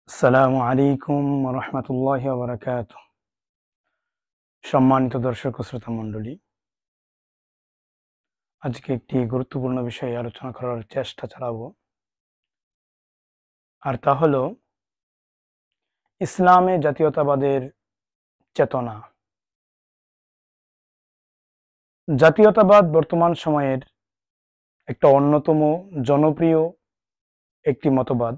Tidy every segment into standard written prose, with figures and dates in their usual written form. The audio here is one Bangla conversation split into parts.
আসসালামু আলাইকুম রহমতুল্লাহি ওয়া বারাকাতুহু। সম্মানিত দর্শক ও শ্রোতা মণ্ডলী, আজকে একটি গুরুত্বপূর্ণ বিষয়ে আলোচনা করার চেষ্টা চালাবো, আর তা হলো ইসলামে জাতীয়তাবাদের চেতনা। জাতীয়তাবাদ বর্তমান সময়ের একটা অন্যতম জনপ্রিয় একটি মতবাদ।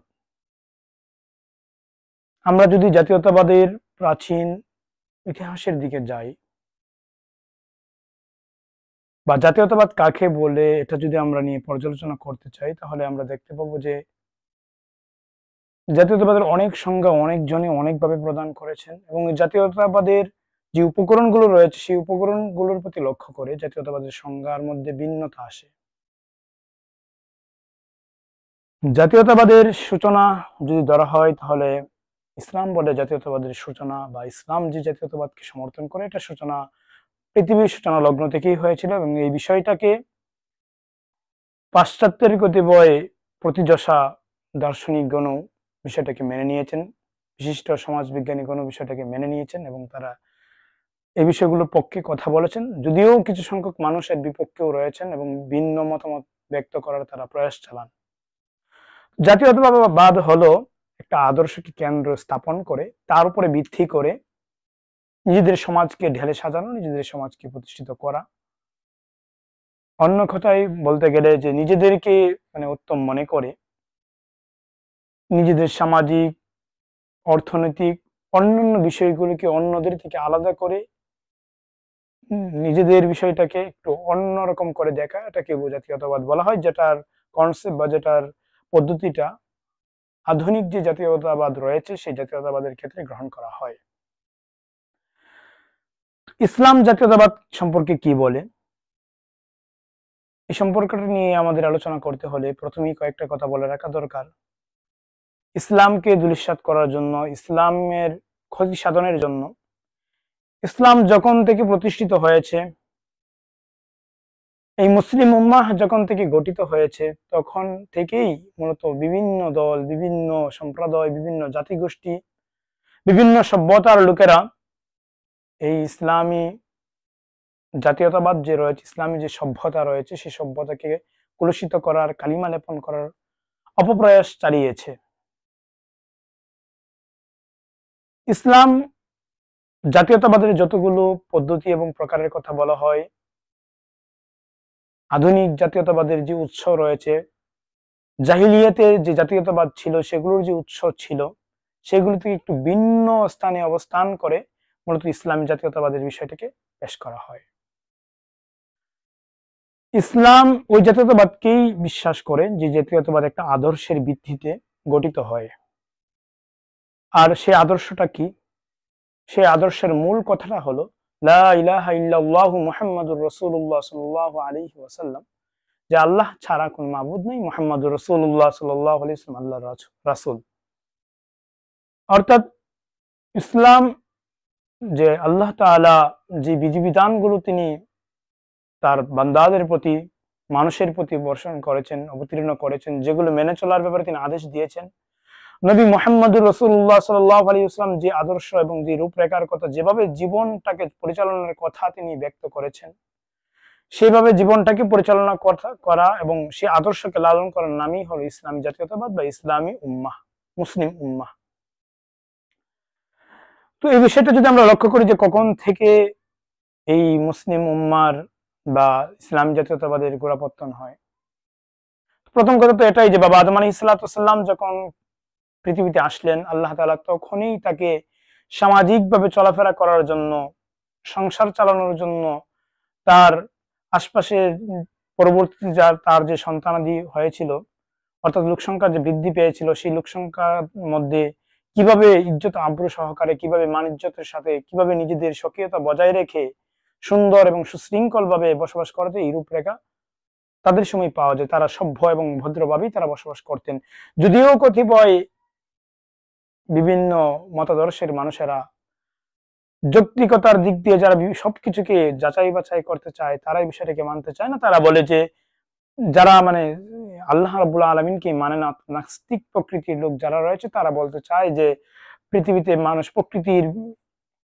আমরা যদি জাতীয়তাবাদের প্রাচীন ইতিহাসের দিকে যাই, বা জাতীয়তাবাদ কাকে বলে এটা যদি আমরা নিয়ে পর্যালোচনা করতে চাই, তাহলে আমরা দেখতে পাবো যে জাতীয়তাবাদের অনেক সংজ্ঞা অনেকজনে অনেকভাবে প্রদান করেছেন, এবং এই জাতীয়তাবাদের যে উপকরণগুলো রয়েছে সেই উপকরণগুলোর প্রতি লক্ষ্য করে জাতীয়তাবাদের সংজ্ঞার মধ্যে ভিন্নতা আসে। জাতীয়তাবাদের সূচনা যদি ধরা হয়, তাহলে ইসলাম বলে জাতীয়তাবাদের সূচনা, বা ইসলাম যে জাতীয়তাবাদকে সমর্থন করে, এটা সূচনা পৃথিবীর সূচনা লগ্ন থেকেই হয়েছিল, এবং এই বিষয়টাকে পাশ্চাত্যের কতিপয় প্রতিযশা দার্শনিকগণও বিষয়টাকে মেনে নিয়েছেন, বিশিষ্ট সমাজবিজ্ঞানীগণও বিষয়টাকে মেনে নিয়েছেন, এবং তারা এই বিষয়গুলোর পক্ষে কথা বলেছেন, যদিও কিছু সংখ্যক মানুষ এর বিপক্ষেও রয়েছেন এবং ভিন্ন মতামত ব্যক্ত করার তারা প্রয়াস চালান। জাতীয়তাবাদ হলো একটা আদর্শকে কেন্দ্র স্থাপন করে তার উপরে ভিত্তি করে নিজেদের সমাজকে ঢেলে সাজানো, নিজেদের সমাজকে প্রতিষ্ঠিত করা। অন্য কথায় বলতে গেলে যে নিজেদেরকে উত্তম মনে করে নিজেদের সামাজিক, অর্থনৈতিক, অন্যান্য বিষয়গুলোকে অন্যদের থেকে আলাদা করে নিজেদের বিষয়টাকে একটু অন্যরকম করে দেখা, এটাকে জাতীয়তাবাদ বলা হয়, যেটার কনসেপ্ট বা যেটার পদ্ধতিটা আধুনিক যে জাতীয়তাবাদ রয়েছে সেই জাতীয়তাবাদের ক্ষেত্রে গ্রহণ করা হয়। ইসলাম জাতীয়তাবাদ সম্পর্কে কি বলে, এই সম্পর্কটা নিয়ে আমাদের আলোচনা করতে হলে প্রথমেই কয়েকটা কথা বলে রাখা দরকার। ইসলামকে ধূলিসাৎ করার জন্য, ইসলামের ক্ষতি সাধনের জন্য ইসলাম যখন থেকে প্রতিষ্ঠিত হয়েছে, এই মুসলিম উম্মাহ যখন থেকে গঠিত হয়েছে, তখন থেকেই মূলত বিভিন্ন দল, বিভিন্ন সম্প্রদায়, বিভিন্ন জাতিগোষ্ঠী, বিভিন্ন সভ্যতার লোকেরা এই ইসলামী জাতীয়তাবাদ যে রয়েছে, ইসলামী যে সভ্যতা রয়েছে, সেই সভ্যতাকে কলুষিত করার, কালিমা লেপন করার অপপ্রয়াস চালিয়েছে। ইসলাম জাতীয়তাবাদের যতগুলো পদ্ধতি এবং প্রকারের কথা বলা হয়, আধুনিক জাতীয়তাবাদের যে উৎস রয়েছে, জাহিলিয়াতে যে জাতীয়তাবাদ ছিল সেগুলোর যে উৎস ছিল, সেগুলো থেকে একটু ভিন্ন স্থানে অবস্থান করে মূলত ইসলামী জাতীয়তাবাদের বিষয়টাকে পেশ করা হয়। ইসলাম ওই জাতীয়তাবাদকেই বিশ্বাস করে যে জাতীয়তাবাদ একটা আদর্শের ভিত্তিতে গঠিত হয়। আর সেই আদর্শটা কি? সেই আদর্শের মূল কথাটা হলো লা ইলাহা ইল্লাল্লাহু মুহাম্মাদুর রাসূলুল্লাহ সাল্লাল্লাহু আলাইহি ওয়াসাল্লাম, যে আল্লাহ ছাড়া কোনো মাবুদ নেই, মুহাম্মাদুর রাসূলুল্লাহ সাল্লাল্লাহু আলাইহি ওয়াসাল্লাম আল্লাহর রাসূল। অর্থাৎ ইসলাম যে আল্লাহ তাআলা যে বিধিবিধানগুলো তিনি তার বান্দাদের প্রতি, মানুষের প্রতি বর্ষণ করেছেন, অবতীর্ণ করেছেন, যেগুলো মেনে চলার ব্যাপারে তিনি আদেশ দিয়েছেন, নবী মুহাম্মদুর রাসূলুল্লাহ সাল্লাল্লাহু আলাইহি ওয়াসাল্লাম যে আদর্শ এবং যে রূপরেখার কথা, যেভাবে জীবনটাকে পরিচালনার কথা তিনি ব্যক্ত করেছেন, সেইভাবে জীবনটাকে পরিচালনা করা এবং সেই আদর্শকে লালন করার নামই হলো ইসলামী জাতীয়তাবাদ বা ইসলামী উম্মাহ, মুসলিম উম্মাহ। তো এই বিষয়টা যদি আমরা লক্ষ্য করি যে কখন থেকে এই মুসলিম উম্মার বা ইসলামী জাতীয়তাবাদের গোড়াপত্তন হয়, প্রথম কথা তো এটাই যে বাবা আদম আলাইহিস সালাম যখন পৃথিবীতে আসলেন, আল্লাহ তাআলা তখনই তাকে সামাজিকভাবে চলাফেরা করার জন্য, সংসার চালানোর জন্য, তার আশপাশে পরবর্তী তার যে সন্তানাদি হয়েছিল, অর্থাৎ লোকসংখ্যা যে বৃদ্ধি পেয়েছিল, সেই লোকসংখ্যার মধ্যে কিভাবে ইজ্জত আব্রু সহকারে, কিভাবে মান ইজ্জতের সাথে, কিভাবে নিজেদের স্বকীয়তা বজায় রেখে সুন্দর এবং সুশৃঙ্খল ভাবে বসবাস করতে, এই রূপরেখা তাদের সময় পাওয়া যায়। তারা সভ্য এবং ভদ্রভাবেই তারা বসবাস করতেন, যদিও কতিপয় বিভিন্ন মতাদর্শের মানুষেরা যৌক্তিকতার দিক দিয়ে যারা সবকিছুকে যাচাই বাছাই করতে চায়, তারা এই বিষয়টাকে মানতে চায় না। তারা বলে যে যারা আল্লাহ রাব্বুল আলামিনকে মানে না, নাস্তিক প্রকৃতির লোক যারা রয়েছে তারা বলতে চায় যে পৃথিবীতে মানুষ প্রকৃতির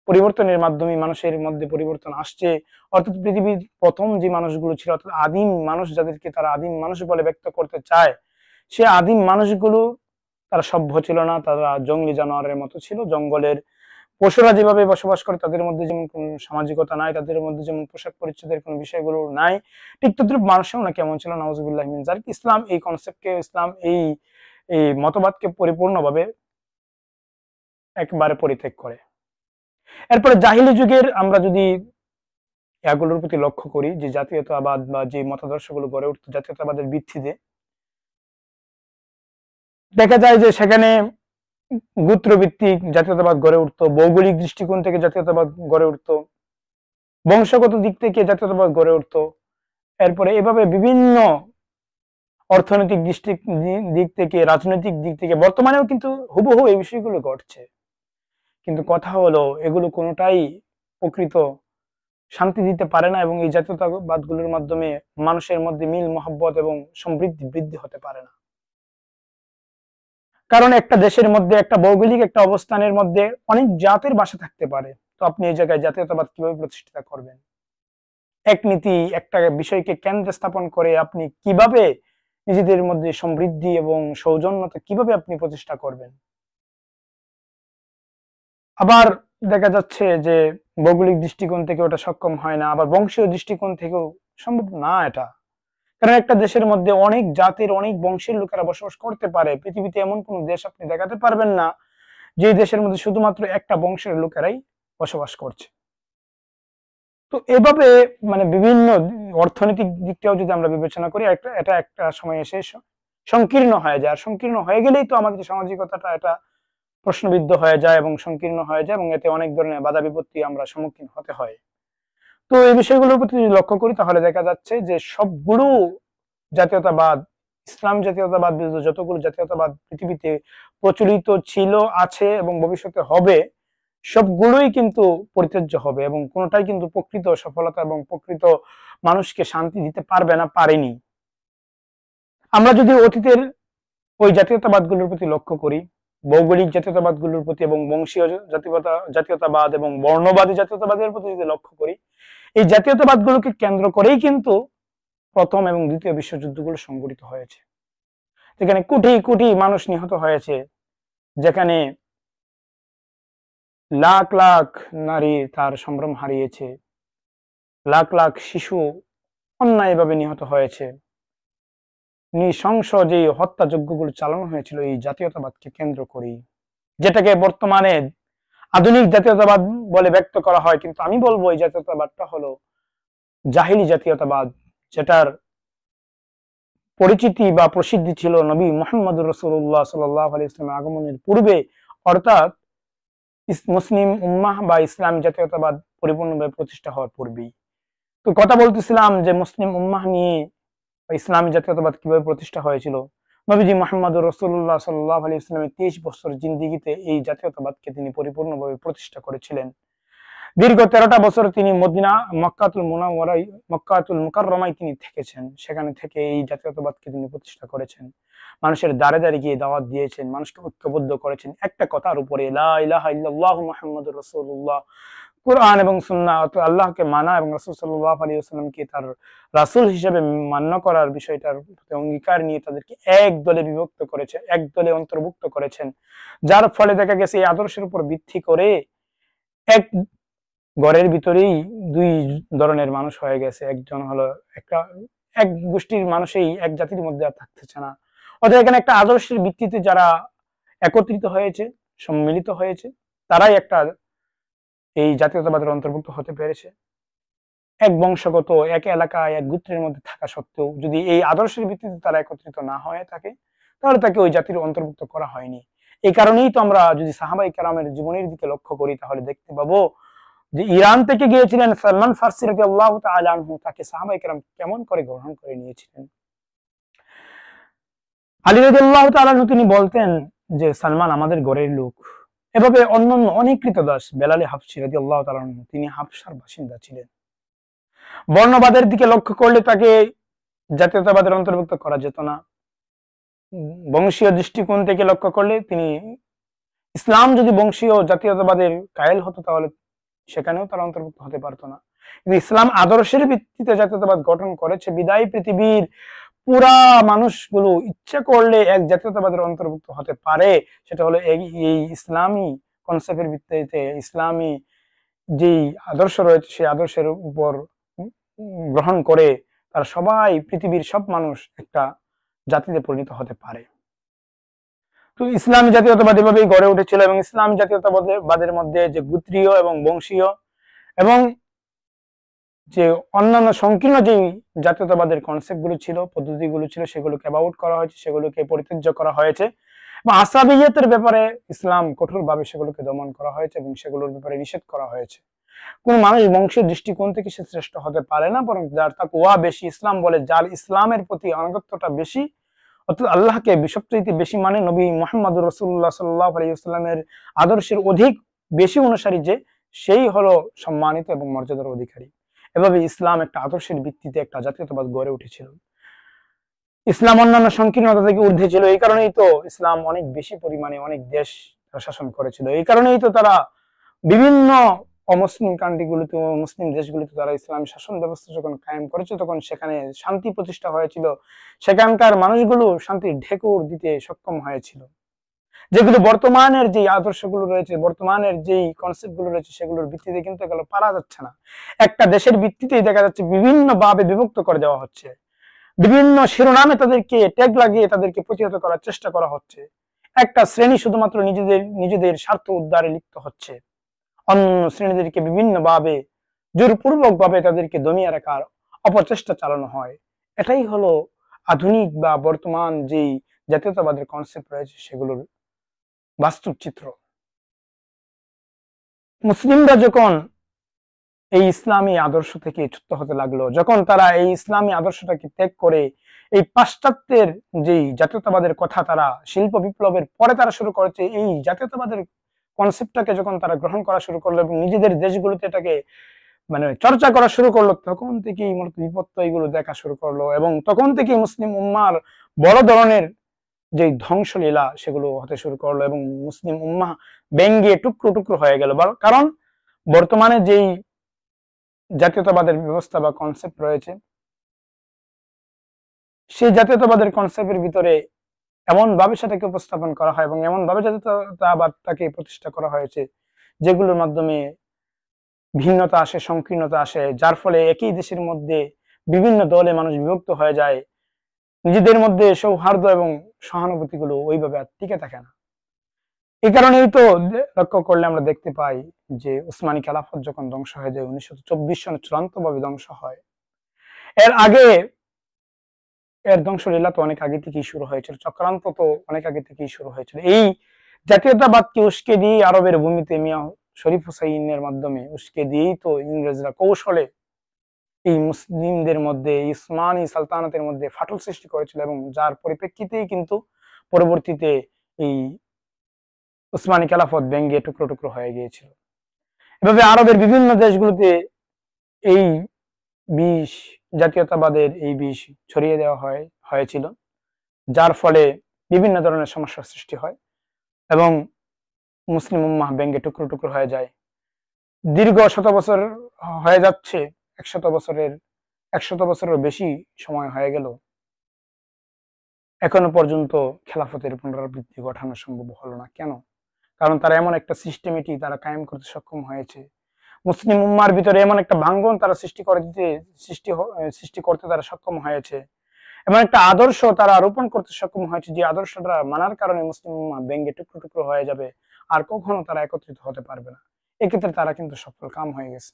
পরিবর্তনের মাধ্যমে মানুষের মধ্যে পরিবর্তন আসছে, অর্থাৎ পৃথিবীর প্রথম যে মানুষগুলো ছিল অর্থাৎ আদিম মানুষ, যাদেরকে তারা আদিম মানুষ বলে ব্যক্ত করতে চায়, সে আদিম মানুষগুলো তারা সভ্য ছিল না, তারা জঙ্গলি জানোয়ারের মতো ছিল। জঙ্গলের পশুরা যেভাবে বসবাস করে তাদের মধ্যে যেমন কোনো সামাজিকতা নাই, তাদের মধ্যে যেমন পোশাক পরিচ্ছদের কোনো বিষয়গুলো নাই, ঠিক তদ্রুপ মানুষও না কেমন ছিল, নাউজুবিল্লাহ মিন যালিক। ইসলাম এই কনসেপ্টকে, ইসলাম এই এই মতবাদকে পরিপূর্ণভাবে একবারে পরিত্যাগ করে। এরপরে জাহিলি যুগের আমরা যদি এগুলোর প্রতি লক্ষ্য করি, যে জাতীয়তাবাদ বা যে মতাদর্শগুলো গড়ে উঠতো জাতীয়তাবাদের ভিত্তিতে, দেখা যায় যে সেখানে গোত্রভিত্তিক জাতীয়তাবাদ গড়ে উঠতো, ভৌগোলিক দৃষ্টিকোণ থেকে জাতীয়তাবাদ গড়ে উঠতো, বংশগত দিক থেকে জাতীয়তাবাদ গড়ে উঠতো। এরপরে এভাবে বিভিন্ন অর্থনৈতিক দিক থেকে, রাজনৈতিক দিক থেকে বর্তমানেও কিন্তু হুবহু এই বিষয়গুলো ঘটছে। কিন্তু কথা হলো এগুলো কোনোটাই প্রকৃত শান্তি দিতে পারে না, এবং এই জাতীয়তাবাদগুলোর মাধ্যমে মানুষের মধ্যে মিল মহব্বত এবং সমৃদ্ধি বৃদ্ধি হতে পারে না। কারণ একটা দেশের মধ্যে, একটা ভৌগোলিক একটা অবস্থানের মধ্যে অনেক জাতের বাসা থাকতে পারে। তো আপনি এই জায়গায় জাতীয়তাবাদ কিভাবে প্রতিষ্ঠিত করবেন? এক নীতি, একটা বিষয়কে কেন্দ্রে স্থাপন করে আপনি কিভাবে নিজেদের মধ্যে সমৃদ্ধি এবং সৌজন্যতা কিভাবে আপনি প্রতিষ্ঠা করবেন? আবার দেখা যাচ্ছে যে ভৌগোলিক দৃষ্টিকোণ থেকে ওটা সক্ষম হয় না, আবার বংশীয় দৃষ্টিকোণ থেকেও সম্ভব না এটা। কারণ একটা দেশের মধ্যে অনেক জাতির, অনেক বংশের লোকেরা বসবাস করতে পারে। পৃথিবীতে এমন কোন দেশ আপনি দেখাতে পারবেন না যে দেশের মধ্যে শুধুমাত্র একটা বংশের লোকেরাই বসবাস করছে। তো এভাবে মানে বিভিন্ন অর্থনৈতিক দিকটাও যদি আমরা বিবেচনা করি, এটা একটা সময় এসে সংকীর্ণ হয়ে যায়। আর সংকীর্ণ হয়ে গেলেই তো আমাদের সামাজিকতাটা এটা প্রশ্নবিদ্ধ হয়ে যায় এবং সংকীর্ণ হয়ে যায়, এবং এতে অনেক ধরনের বাধা বিপত্তি আমরা সম্মুখীন হতে হয়। তো এই বিষয়গুলোর প্রতি যদি লক্ষ্য করি তাহলে দেখা যাচ্ছে যে সবগুলো জাতীয়তাবাদ, ইসলাম জাতীয়তাবাদ বিরুদ্ধে যতগুলো জাতীয়তাবাদ পৃথিবীতে প্রচলিত ছিল, আছে এবং ভবিষ্যতে হবে, সবগুলোই কিন্তু পরিত্যাজ্য হবে, এবং কোনোটাই কিন্তু প্রকৃত সফলতা এবং প্রকৃত মানুষকে শান্তি দিতে পারবে না, পারেনি। আমরা যদি অতীতের ওই জাতীয়তাবাদগুলোর প্রতি লক্ষ্য করি, ভৌগোলিক জাতীয়তাবাদগুলোর প্রতি এবং বংশীয় জাতীয়তাবাদ এবং বর্ণবাদী জাতীয়তাবাদের প্রতি যদি লক্ষ্য করি, এই জাতীয়তাবাদগুলোকে কেন্দ্র করেই কিন্তু প্রথম এবং দ্বিতীয় বিশ্বযুদ্ধগুলো সংঘটিত হয়েছে, যেখানে কোটি কোটি মানুষ নিহত হয়েছে, যেখানে লাখ লাখ নারী তার সম্ভ্রম হারিয়েছে, লাখ লাখ শিশু অন্যায়ভাবে নিহত হয়েছে। নৃশংস যে হত্যাযজ্ঞগুলো চালানো হয়েছিল এই জাতীয়তাবাদকে কেন্দ্র করেই, যেটাকে বর্তমানে আধুনিক জাতীয়তাবাদ বলে ব্যক্ত করা হয়, কিন্তু আমি বলবো এই জাতীয়তাবাদটা হলো জাহিলি জাতীয়তাবাদ, যেটার পরিচিতি বা প্রসিদ্ধি ছিল নবী মুহাম্মদুর রাসূলুল্লাহ সাল্লাল্লাহু আলাইহি ওয়াসাল্লামের আগমনের পূর্বে, অর্থাৎ মুসলিম উম্মাহ বা ইসলাম জাতীয়তাবাদ পরিপূর্ণভাবে প্রতিষ্ঠা হওয়ার পূর্বেই। তো কথা বলতেছিলাম যে মুসলিম উম্মাহ নিয়ে ইসলামী জাতীয়তাবাদ কিভাবে প্রতিষ্ঠা হয়েছিল। নবীজি মুহাম্মদুর রাসূলুল্লাহ সাল্লাল্লাহু আলাইহি ওয়াসাল্লামের 23 বছর জিন্দেগিতে এই জাতীয়তাবাদকে তিনি পরিপূর্ণভাবে প্রতিষ্ঠা করেছিলেন। দীর্ঘ 13টা বছর তিনি মদিনা, মক্কাতুল মুকাররমায় তিনি থেকেছেন। সেখানে থেকে এই জাতীয়তাবাদকে তিনি প্রতিষ্ঠা করেছেন, মানুষের দ্বারে দ্বারে গিয়ে দাওয়াত দিয়েছেন, মানুষকে ঐক্যবদ্ধ করেছেন একটা কথার উপরে, লা ইলাহা ইল্লাল্লাহু মুহাম্মাদুর রাসূলুল্লাহ। কুরআন এবং সুন্নাহ, আল্লাহকে মানা এবং রাসূল সাল্লাল্লাহু আলাইহি ওয়াসাল্লামকে তার রাসূল হিসেবে মান্য করার বিষয়টার প্রতি অঙ্গীকার নিয়ে তাদেরকে এক দলে বিভক্ত করেছে, এক দলে অন্তর্ভুক্ত করেছেন, যার ফলে দেখা গেছে এই আদর্শের উপর ভিত্তি করে এক ঘরের ভিতরেই দুই ধরনের মানুষ হয়ে গেছে। একজন হলো এক গোষ্ঠীর মানুষই এক জাতির মধ্যে আর থাকতেছে না। অর্থাৎ এখানে একটা আদর্শের ভিত্তিতে যারা একত্রিত হয়েছে, সম্মিলিত হয়েছে, তারাই একটা এই জাতীয়তাবাদের অন্তর্ভুক্ত হতে পেরেছে। এক বংশগত, এক এলাকায়, এক গোত্রের মধ্যে থাকা সত্ত্বেও যদি এই আদর্শের ভিত্তিতে তারা একত্রিত না হয়ে থাকে, তাহলে তাকে ওই জাতির অন্তর্ভুক্ত করা হয়নি। এই কারণেই তো আমরা যদি সাহাবায়ে কেরামের জীবনের দিকে লক্ষ্য করি তাহলে দেখতে পাবো যে ইরান থেকে গিয়েছিলেন সালমান ফারসি রাদিয়াল্লাহু তাআলা আনহু, তাকে সাহাবায়ে কেরাম কেমন করে গ্রহণ করে নিয়েছিলেন। আলী রাদিয়াল্লাহু তাআলা আনহু তিনি বলতেন যে সালমান আমাদের ঘরের লোক। এভাবে অন্যান্য অনেক কৃতদাস, বেলালে হাবশী রাদিয়াল্লাহু তাআলা আনহু তিনি হাবশার বাসিন্দা ছিলেন। বর্ণবাদের দিকে লক্ষ্য করলে তাকে জাতীয়তাবাদের অন্তর্ভুক্ত করা যেত না। বংশীয় দৃষ্টিকোণ থেকে লক্ষ্য করলে তিনি ইসলাম যদি বংশীয় জাতীয়তাবাদের কায়েল হতো তাহলে সেখানেও তারা অন্তর্ভুক্ত হতে পারতো না। কিন্তু ইসলাম আদর্শের ভিত্তিতে জাতীয়তাবাদ গঠন করেছে বিদায় পৃথিবীর পুরা মানুষগুলো ইচ্ছা করলে এক জাতীয়তাবাদের অন্তর্ভুক্ত হতে পারে। সেটা হলো এই ইসলামী কনসেপ্টের ভিত্তিতে ইসলামী যেই আদর্শ রয়েছে সেই আদর্শের উপর গ্রহণ করে তারা সবাই পৃথিবীর সব মানুষ একটা জাতিতে পরিণত হতে পারে। তো ইসলামী জাতীয়তাবাদ এভাবেই গড়ে উঠেছিল এবং ইসলামী জাতীয়তাবাদের মধ্যে যে গোত্রীয় এবং বংশীয় এবং যে অন্যান্য সংকীর্ণ যে জাতীয়তাবাদের কনসেপ্ট গুলো ছিল, পদ্ধতিগুলো ছিল, সেগুলোকে অ্যাবাউট করা হয়েছে, সেগুলোকে পরিত্যাজ্য করা হয়েছে এবং আসাবিয়তের ব্যাপারে ইসলাম কঠোরভাবে সেগুলোকে দমন করা হয়েছে এবং সেগুলোর ব্যাপারে নিষেধ করা হয়েছে। কোন মানুষ বংশীয় দৃষ্টিকোণ থেকে সে শ্রেষ্ঠ হতে পারে না, বরং যার তাকওয়া বেশি, ইসলাম বলে যার ইসলামের প্রতি আনুগত্যটা বেশি, অর্থাৎ আল্লাহকে সবচেয়ে বেশি মানে, নবী মুহাম্মদুর রাসূলুল্লাহ সাল্লাল্লাহু আলাইহি ওয়াসাল্লামের আদর্শের অধিক বেশি অনুসারী যে, সেই হলো সম্মানিত এবং মর্যাদার অধিকারী। এভাবে ইসলাম একটা আদর্শের ভিত্তিতে একটা জাতীয়তাবাদ গড়ে উঠেছিল। ইসলাম অন্যান্য সংকীর্ণতা থেকে ঊর্ধ্বে ছিল, এই কারণেই তো ইসলাম অনেক বেশি পরিমাণে অনেক দেশ শাসন করেছিল। এই কারণেই তো তারা বিভিন্ন অমুসলিম কান্ট্রিগুলোতে, মুসলিম দেশগুলোতে তারা ইসলামী শাসন ব্যবস্থা যখন কায়েম করেছে তখন সেখানে শান্তি প্রতিষ্ঠা হয়েছিল, সেখানকার মানুষগুলো শান্তির ঢেকুর দিতে সক্ষম হয়েছিল। যেগুলো বর্তমানের যে আদর্শগুলো রয়েছে, বর্তমানের যেই কনসেপ্ট গুলো রয়েছে, সেগুলোর ভিত্তিতে কিন্তু এগুলো পারা যাচ্ছে না। একটা দেশের ভিত্তিতেই দেখা যাচ্ছে বিভিন্ন ভাবে বিভক্ত করে দেওয়া হচ্ছে, বিভিন্ন শিরোনামে তাদেরকে ট্যাগ লাগিয়ে তাদেরকে প্রতিহত করার চেষ্টা করা হচ্ছে। একটা শ্রেণী শুধুমাত্র নিজেদের স্বার্থ উদ্ধারে লিপ্ত হচ্ছে, অন্য শ্রেণীদেরকে বিভিন্ন ভাবে জোরপূর্বক ভাবে তাদেরকে দমিয়ে রাখার অপচেষ্টা চালানো হয়। এটাই হলো আধুনিক বা বর্তমান যেই জাতীয়তাবাদের কনসেপ্ট রয়েছে সেগুলোর বাস্তব চিত্র। মুসলিমরা যখন এই ইসলামী আদর্শ থেকে চ্যুত হতে লাগলো, যখন তারা এই ইসলামী আদর্শটাকে ত্যাগ করে এই পাশ্চাত্যের যেই জাতীয়তাবাদের কথা তারা শিল্প বিপ্লবের পরে তারা শুরু করেছে, এই জাতীয়তাবাদের কনসেপ্টটাকে যখন তারা গ্রহণ করা শুরু করলো এবং নিজেদের দেশগুলোতে এটাকে মানে চর্চা করা শুরু করলো, তখন থেকেই মূলত বিপত্তি এগুলো দেখা শুরু করলো এবং তখন থেকেই মুসলিম উম্মার বড় ধরনের যে ধ্বংসলীলা সেগুলো হতে শুরু করলো এবং মুসলিম উম্মাহ ব্যঙ্গে টুকরো টুকরো হয়ে গেল। কারণ বর্তমানে যেই জাতীয়তাবাদের ব্যবস্থা বা কনসেপ্ট রয়েছে, সেই জাতীয়তাবাদের কনসেপ্টের ভিতরে এমন ভাবে সেটাকে উপস্থাপন করা হয় এবং এমন ভাবে জাতীয়তাবাদটাকে প্রতিষ্ঠা করা হয়েছে যেগুলোর মাধ্যমে ভিন্নতা আসে, সংকীর্ণতা আসে, যার ফলে একই দেশের মধ্যে বিভিন্ন দলে মানুষ বিভক্ত হয়ে যায়, নিজেদের মধ্যে সৌহার্দ্য এবং সহানুভূতি গুলো ওইভাবে আর টিকে থাকে না। এই কারণেই তো লক্ষ্য করলে আমরা দেখতে পাই যে উসমানী খেলাফত যখন ধ্বংস হয়ে যায় 1924 সনে চূড়ান্ত ভাবে ধ্বংস হয়। এর আগে এর ধ্বংসলীলা তো অনেক আগে থেকেই শুরু হয়েছিল, চক্রান্ত তো অনেক আগে থেকেই শুরু হয়েছিল। এই জাতীয়তাবাদকে উস্কে দিয়ে আরবের ভূমিতে মিয়া শরীফ হুসাইনের মাধ্যমে উস্কে দিয়েই তো ইংরেজরা কৌশলে এই মুসলিমদের মধ্যে, উসমানী সালতানাতের মধ্যে ফাটল সৃষ্টি করেছিল এবং যার পরিপ্রেক্ষিতেই কিন্তু পরবর্তীতে এই উসমানী খেলাফত ভেঙে টুকরো টুকরো হয়ে গিয়েছিল। এভাবে আরবের বিভিন্ন দেশগুলোতে এই বিষ, জাতীয়তাবাদের এই বিষ ছড়িয়ে দেওয়া হয়েছিল, যার ফলে বিভিন্ন ধরনের সমস্যার সৃষ্টি হয় এবং মুসলিম উম্মাহ ভেঙে টুকরো টুকরো হয়ে যায়। দীর্ঘ শত বছর হয়ে যাচ্ছে, 100 বছরের বেশি সময় হয়ে গেল, এখনো পর্যন্ত খেলাফতের পুনরাবৃত্তি ঘটানো সম্ভব হলো না। কেন? কারণ তারা এমন একটা সিস্টেমেটিক তারা কায়েম করতে সক্ষম হয়েছে, মুসলিম উম্মার ভিতরে এমন একটা ভাঙ্গন তারা সৃষ্টি করতে তারা সক্ষম হয়েছে, এমন একটা আদর্শ তারা রোপণ করতে সক্ষম হয়েছে যে আদর্শটা মানার কারণে মুসলিম উম্মাহ ভেঙে টুকরো টুকরো হয়ে যাবে আর কখনো তারা একত্রিত হতে পারবে না। এক্ষেত্রে তারা কিন্তু সফল কাম হয়ে গেছে।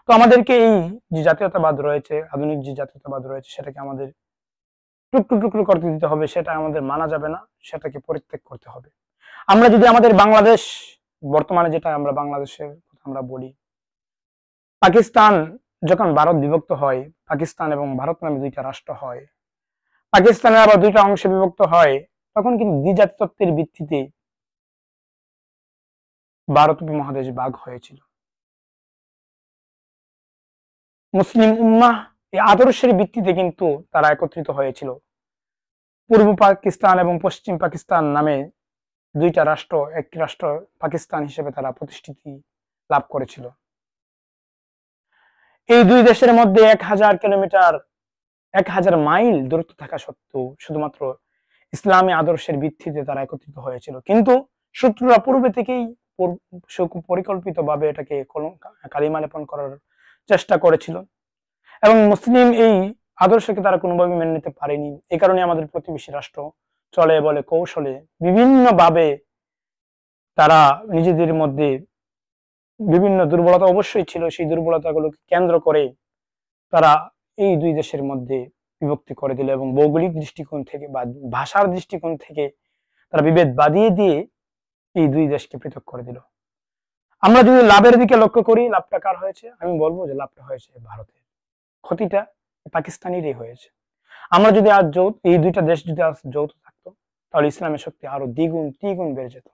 তো আমাদেরকে এই যে জাতীয়তাবাদ রয়েছে, আধুনিক যে জাতীয়তাবাদ রয়েছে, সেটাকে আমাদের টুকরো টুকরো করতে দিতে হবে, সেটা আমাদের মানা যাবে না, সেটাকে পরিত্যাগ করতে হবে। আমরা যদি আমাদের বাংলাদেশ, বর্তমানে যেটা আমরা বাংলাদেশের কথা আমরা বলি, পাকিস্তান যখন ভারত বিভক্ত হয়, পাকিস্তান এবং ভারত নামে দুইটা রাষ্ট্র হয়, পাকিস্তানের আবার দুইটা অংশে বিভক্ত হয়, তখন কিন্তু দ্বিজাতিত্বের ভিত্তিতে ভারত উপমহাদেশ ভাগ হয়েছিল। মুসলিম উম্মাহ এই আদর্শের ভিত্তিতে কিন্তু তারা একত্রিত হয়েছিল। পূর্ব পাকিস্তান এবং পশ্চিম পাকিস্তান নামে দুইটা রাষ্ট্র, একটি রাষ্ট্র পাকিস্তান হিসেবে তারা প্রতিষ্ঠিতি লাভ করেছিল। এই দুই দেশের মধ্যে 1000 কিলোমিটার, 1000 মাইল দূরত্ব থাকা সত্ত্বেও শুধুমাত্র ইসলামী আদর্শের ভিত্তিতে তারা একত্রিত হয়েছিল। কিন্তু শত্রুরা পূর্বে থেকেই পরিকল্পিত ভাবে এটাকে কালিমা লেপন করার চেষ্টা করেছিল এবং মুসলিম এই আদর্শকে তারা কোনোভাবে মেনে নিতে পারেনি। এই কারণে আমাদের প্রতিবেশী রাষ্ট্র চলে বলে কৌশলে বিভিন্ন ভাবে তারা নিজেদের মধ্যে বিভিন্ন দুর্বলতা অবশ্যই ছিল, সেই দুর্বলতাগুলোকে কেন্দ্র করে তারা এই দুই দেশের মধ্যে বিভক্তি করে দিল এবং ভৌগোলিক দৃষ্টিকোণ থেকে বা ভাষার দৃষ্টিকোণ থেকে তারা বিভেদ বাদিয়ে দিয়ে এই দুই দেশকে পৃথক করে দিল। আমরা যদি লাভের দিকে লক্ষ্য করি, লাভটা কার হয়েছে? আমি বলবো যে লাভটা হয়েছে ভারতের, ক্ষতিটা পাকিস্তানেরই হয়েছে। আমরা যদি আজ এই দুইটা দেশ যদি আজ যৌথ থাকতো তাহলে ইসলামের শক্তি আরো দ্বিগুণ তিগুণ বেড়ে যেত।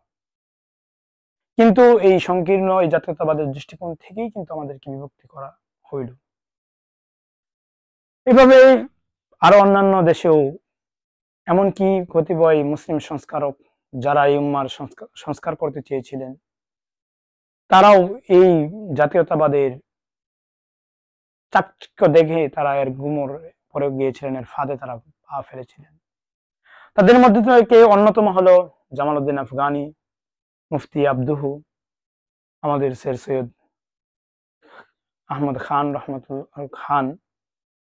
কিন্তু এই সংকীর্ণ এই জাতীয়তাবাদের দৃষ্টিকোণ থেকেই কিন্তু আমাদেরকে বিভক্তি করা হইল। এভাবে আরো অন্যান্য দেশেও এমনকি কতিপয় মুসলিম সংস্কারক যারা এই উম্মার সংস্কার করতে চেয়েছিলেন, তারাও এই জাতীয়তাবাদের চাকচিক্য দেখে তারা এর গুমর পরে গিয়েছিলেন, এর ফাঁদে তারা পা ফেলেছিলেন। তাদের মধ্যে থেকে অন্যতম হলো জামালউদ্দিন আফগানি, মুফতি আব্দুহু, আমাদের স্যার সৈয়দ আহমদ খান রহমতুল্লাহ খান,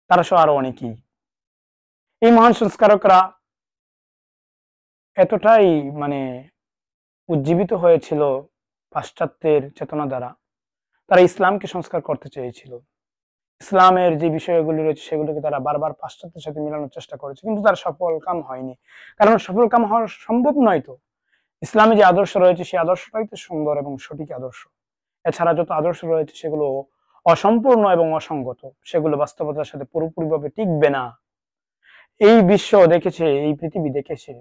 তারা সহ আরো অনেকেই। এই মহান সংস্কারকরা এতটাই উজ্জীবিত হয়েছিল পাশ্চাত্যের চেতনা দ্বারা, তারা ইসলামকে সংস্কার করতে চেয়েছিল। ইসলামের যে বিষয়গুলি রয়েছে সেগুলোকে তারা বারবার পাশ্চাত্যের সাথে মেলানোর চেষ্টা করেছে, কিন্তু তার সফল কাম হয়নি। কারণ সফল কাম হওয়া সম্ভব নয়। তো ইসলামে যে আদর্শ রয়েছে সেই আদর্শটাই তো সুন্দর এবং সঠিক আদর্শ। এছাড়া যত আদর্শ রয়েছে সেগুলো অসম্পূর্ণ এবং অসঙ্গত, সেগুলো বাস্তবতার সাথে পুরোপুরিভাবে টিকবে না। এই বিশ্ব দেখেছে, এই পৃথিবী দেখেছে,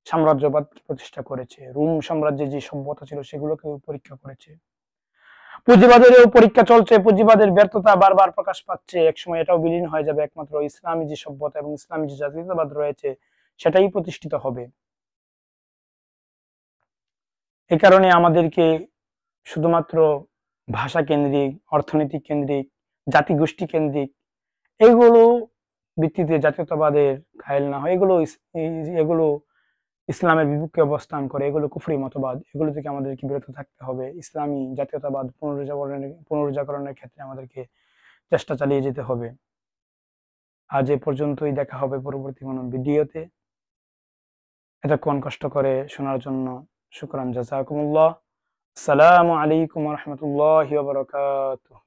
সাম্রাজ্যবাদ প্রতিষ্ঠা করেছে, রোম সাম্রাজ্যে যে সভ্যতা ছিল সেগুলোকে পরীক্ষা করেছে। পুঁজিবাদেরও পরীক্ষা চলছে, পুঁজিবাদের ব্যর্থতা বারবার প্রকাশ পাচ্ছে। একসময় এটাও বিলীন হয়ে যাবে, একমাত্র ইসলামী যে সভ্যতা এবং ইসলামী যে জাতীয়তাবাদ রয়েছে সেটাই প্রতিষ্ঠিত হবে। এই কারণে আমাদেরকে শুধুমাত্র ভাষা কেন্দ্রিক, অর্থনৈতিক কেন্দ্রিক, জাতিগোষ্ঠী কেন্দ্রিক এগুলো ভিত্তিতে জাতীয়তাবাদের ঘায়েল না হয়, এগুলো ইসলামের বিপক্ষে অবস্থান করে, এগুলো কুফরি মতবাদ, এগুলো থেকে আমাদেরকে বিরত থাকতে হবে। ইসলামী জাতীয়তাবাদ পুনরুজ্জাগরণের ক্ষেত্রে আমাদেরকে চেষ্টা চালিয়ে যেতে হবে। আজ এ পর্যন্তই, দেখা হবে পরবর্তী কোনো ভিডিওতে। এতক্ষণ কষ্ট করে শোনার জন্য শুকরান, জাযাকুমুল্লাহ। আসসালামু আলাইকুম ওয়া রাহমাতুল্লাহি ওয়া বারাকাতুহু।